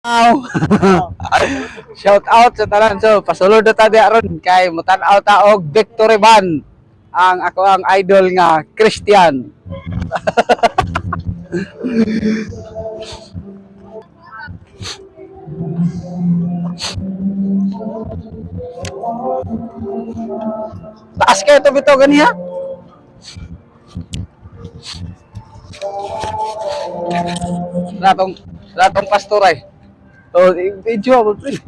Wow. Shout out sa tanan. So, pasulod na tayo aron kay mutan-aw ta og victory band. Ang ako ang idol nga Christian. Taas kayo to bito ganiya. Ratong pastor ay. Oh, video ako pre.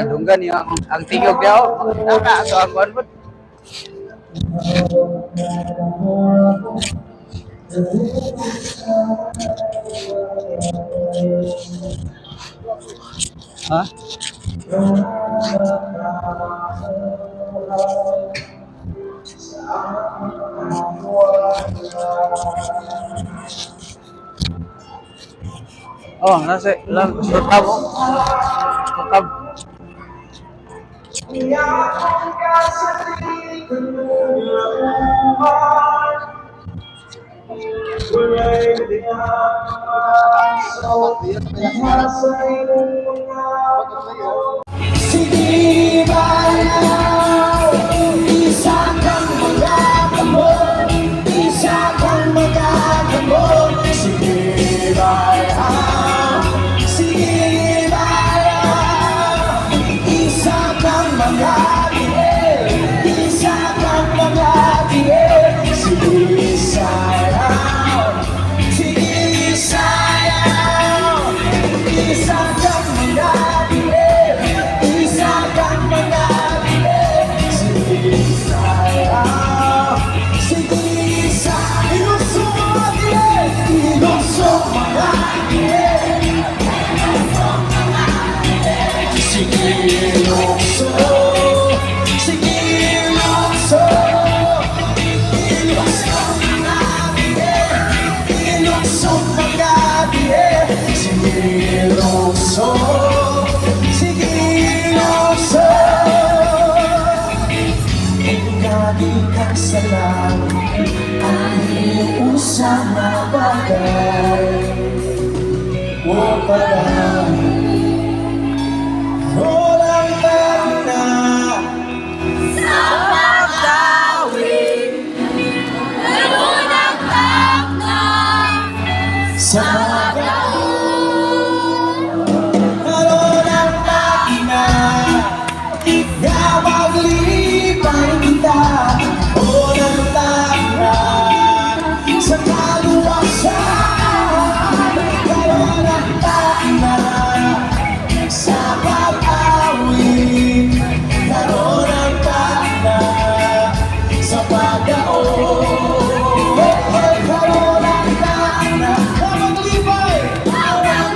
Dunggan niya ang tingog niya oh. Naka so ang kuan pod. Ha? Oh, nasa lang sutab. Sutab. Sige bayaw, isa kang magagamot, isa kang magagamot. Sige bayaw, sige bayaw, isa kang magagamot, isa kang magagamot. Sige sayaw, sige sayaw, isa kang magagamot. Sa langit ang iusang na bagay o parang walang tanda sa pagdawin nalunang takna sa pagdawin nalunang takna na maglipay kita sa kaluwasan, karoon ang takna sa pag-awit, karoon ang takna sa pag-aon, karoon ang takna na maglibay, karoon ang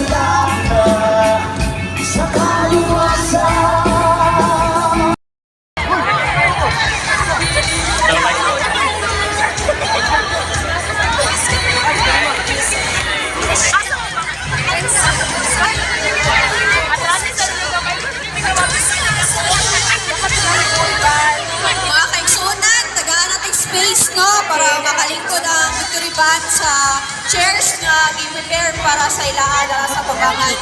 takna sa kaluwasan. Space no para makalingkod ang victory band sa chairs nga gi-prepare para sa ilaha sa pagbangan.